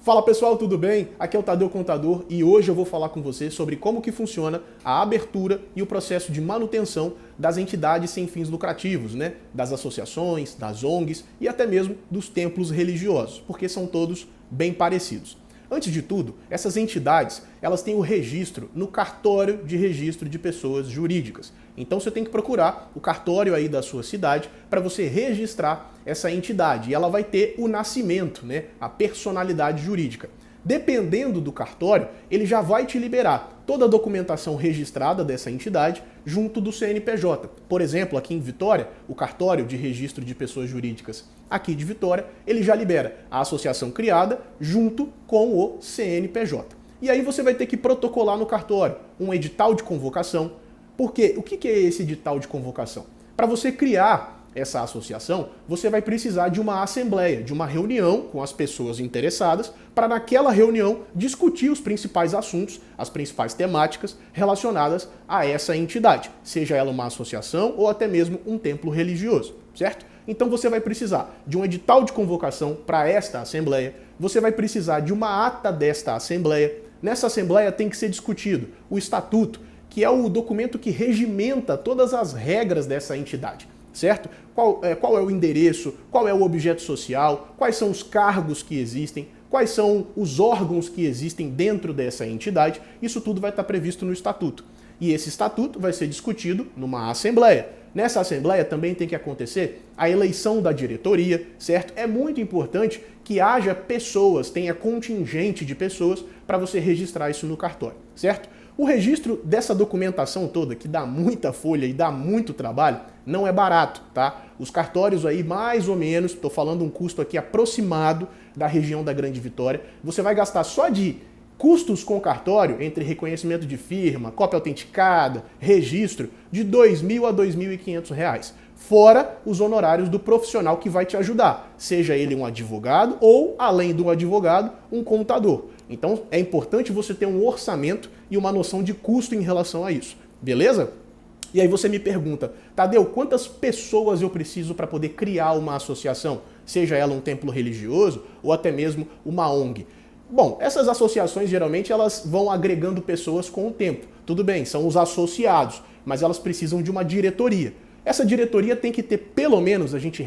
Fala pessoal, tudo bem? Aqui é o Tadeu Contador e hoje eu vou falar com você sobre como que funciona a abertura e o processo de manutenção das entidades sem fins lucrativos, né? Das associações, das ONGs e até mesmo dos templos religiosos, porque são todos bem parecidos. Antes de tudo, essas entidades, elas têm o registro no cartório de registro de pessoas jurídicas. Então você tem que procurar o cartório aí da sua cidade para você registrar essa entidade. E ela vai ter o nascimento, né? A personalidade jurídica. Dependendo do cartório, ele já vai te liberar toda a documentação registrada dessa entidade junto do CNPJ. Por exemplo, aqui em Vitória, o cartório de registro de pessoas jurídicas aqui de Vitória, ele já libera a associação criada junto com o CNPJ. E aí você vai ter que protocolar no cartório um edital de convocação. Porque o que é esse edital de convocação? Para você criar essa associação, você vai precisar de uma assembleia, de uma reunião com as pessoas interessadas, para naquela reunião discutir os principais assuntos, as principais temáticas relacionadas a essa entidade, seja ela uma associação ou até mesmo um templo religioso, certo? Então você vai precisar de um edital de convocação para esta assembleia, você vai precisar de uma ata desta assembleia. Nessa assembleia tem que ser discutido o estatuto, que é o documento que regimenta todas as regras dessa entidade, certo? Qual é o endereço, qual é o objeto social, quais são os cargos que existem, quais são os órgãos que existem dentro dessa entidade, isso tudo vai estar previsto no estatuto. E esse estatuto vai ser discutido numa assembleia. Nessa assembleia também tem que acontecer a eleição da diretoria, certo? É muito importante que haja pessoas, tenha contingente de pessoas para você registrar isso no cartório, certo? O registro dessa documentação toda, que dá muita folha e dá muito trabalho, não é barato, tá? Os cartórios aí, mais ou menos, estou falando um custo aqui aproximado da região da Grande Vitória, você vai gastar só de custos com cartório, entre reconhecimento de firma, cópia autenticada, registro, de R$ 2.000 a R$ 2.500. Fora os honorários do profissional que vai te ajudar, seja ele um advogado ou, além do advogado, um contador. Então é importante você ter um orçamento e uma noção de custo em relação a isso, beleza? E aí você me pergunta, Tadeu, quantas pessoas eu preciso para poder criar uma associação, seja ela um templo religioso ou até mesmo uma ONG? Bom, essas associações geralmente elas vão agregando pessoas com o tempo. Tudo bem, são os associados, mas elas precisam de uma diretoria. Essa diretoria tem que ter pelo menos, a gente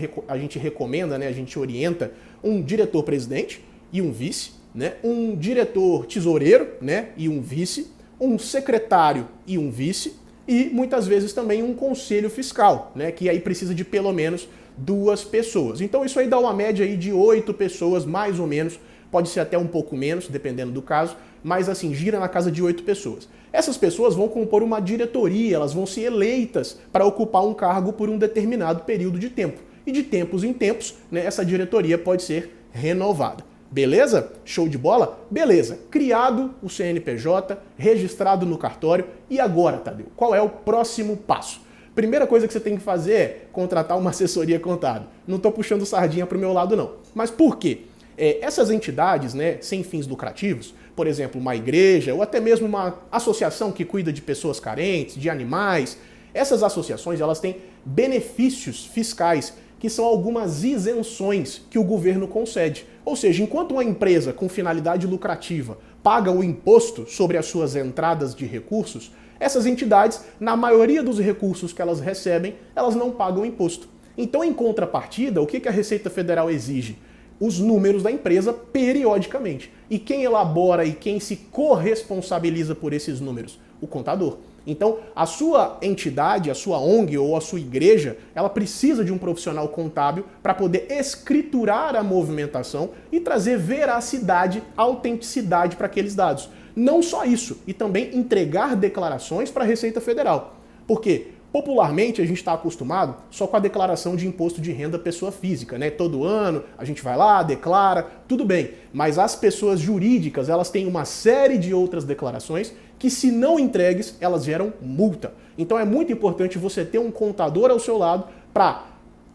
recomenda, né, a gente orienta, um diretor-presidente e um vice, né, um diretor tesoureiro, né, e um vice, um secretário e um vice, e muitas vezes também um conselho fiscal, né, que aí precisa de pelo menos 2 pessoas. Então isso aí dá uma média aí de 8 pessoas, mais ou menos, pode ser até um pouco menos, dependendo do caso, mas assim, gira na casa de 8 pessoas. Essas pessoas vão compor uma diretoria, elas vão ser eleitas para ocupar um cargo por um determinado período de tempo. E de tempos em tempos, né, essa diretoria pode ser renovada. Beleza? Show de bola? Beleza. Criado o CNPJ, registrado no cartório. E agora, Tadeu, qual é o próximo passo? Primeira coisa que você tem que fazer é contratar uma assessoria contábil. Não estou puxando sardinha para o meu lado, não. Mas por quê? Essas entidades, né, sem fins lucrativos, por exemplo, uma igreja ou até mesmo uma associação que cuida de pessoas carentes, de animais, essas associações elas têm benefícios fiscais que são algumas isenções que o governo concede. Ou seja, enquanto uma empresa com finalidade lucrativa paga o imposto sobre as suas entradas de recursos, essas entidades, na maioria dos recursos que elas recebem, elas não pagam imposto. Então, em contrapartida, o que a Receita Federal exige? Os números da empresa periodicamente. E quem elabora e quem se corresponsabiliza por esses números? O contador. Então, a sua entidade, a sua ONG ou a sua igreja, ela precisa de um profissional contábil para poder escriturar a movimentação e trazer veracidade, autenticidade para aqueles dados. Não só isso, e também entregar declarações para a Receita Federal. Por quê? Popularmente, a gente está acostumado só com a declaração de imposto de renda pessoa física, né? Todo ano a gente vai lá, declara, tudo bem. Mas as pessoas jurídicas, elas têm uma série de outras declarações que, se não entregues, elas geram multa. Então é muito importante você ter um contador ao seu lado para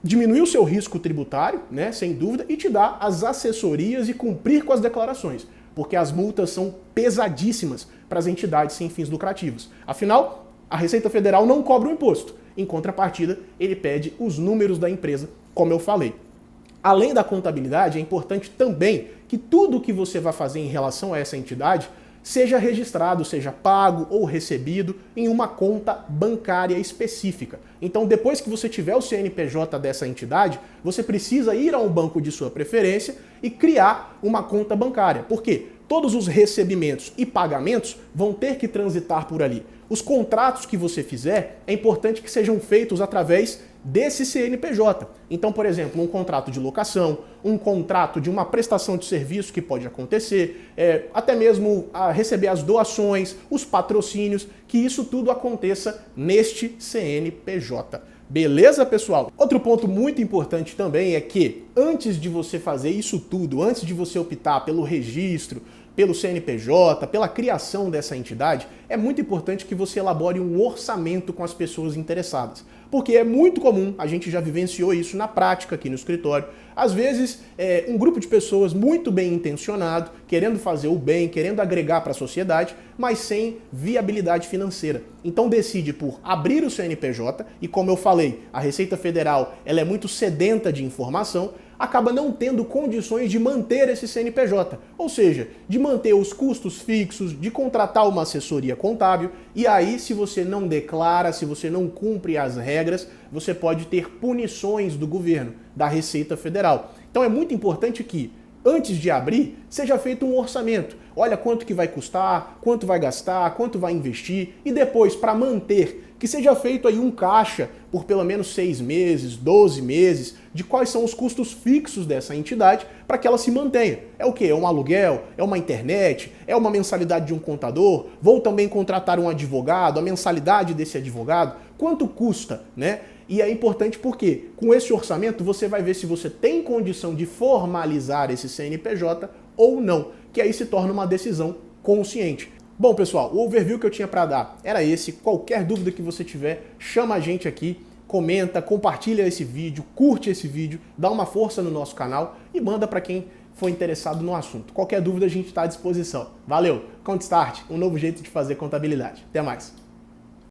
diminuir o seu risco tributário, né? Sem dúvida, e te dar as assessorias e cumprir com as declarações. Porque as multas são pesadíssimas para as entidades sem fins lucrativos. Afinal, a Receita Federal não cobra o imposto. Em contrapartida, ele pede os números da empresa, como eu falei. Além da contabilidade, é importante também que tudo que você vai fazer em relação a essa entidade seja registrado, seja pago ou recebido em uma conta bancária específica. Então, depois que você tiver o CNPJ dessa entidade, você precisa ir a um banco de sua preferência e criar uma conta bancária. Por quê? Todos os recebimentos e pagamentos vão ter que transitar por ali. Os contratos que você fizer, é importante que sejam feitos através desse CNPJ. Então, por exemplo, um contrato de locação, um contrato de uma prestação de serviço que pode acontecer, até mesmo receber as doações, os patrocínios, que isso tudo aconteça neste CNPJ. Beleza, pessoal? Outro ponto muito importante também é que antes de você fazer isso tudo, antes de você optar pelo registro, pelo CNPJ, pela criação dessa entidade, é muito importante que você elabore um orçamento com as pessoas interessadas. Porque é muito comum, a gente já vivenciou isso na prática aqui no escritório, às vezes um grupo de pessoas muito bem intencionado, querendo fazer o bem, querendo agregar para a sociedade, mas sem viabilidade financeira. Então decide por abrir o CNPJ, e como eu falei, a Receita Federal ela é muito sedenta de informação, acaba não tendo condições de manter esse CNPJ, ou seja, de manter os custos fixos, de contratar uma assessoria contábil, e aí se você não declara, se você não cumpre as regras, você pode ter punições do governo, da Receita Federal. Então é muito importante que, antes de abrir, seja feito um orçamento. Olha quanto que vai custar, quanto vai gastar, quanto vai investir, e depois, para manter, que seja feito aí um caixa por pelo menos 6 meses, 12 meses, de quais são os custos fixos dessa entidade para que ela se mantenha. É o quê? É um aluguel? É uma internet? É uma mensalidade de um contador? Vou também contratar um advogado? A mensalidade desse advogado? Quanto custa, né? E é importante porque com esse orçamento você vai ver se você tem condição de formalizar esse CNPJ ou não, que aí se torna uma decisão consciente. Bom, pessoal, o overview que eu tinha para dar era esse. Qualquer dúvida que você tiver, chama a gente aqui, comenta, compartilha esse vídeo, curte esse vídeo, dá uma força no nosso canal e manda para quem for interessado no assunto. Qualquer dúvida a gente está à disposição. Valeu! Count Start, um novo jeito de fazer contabilidade. Até mais!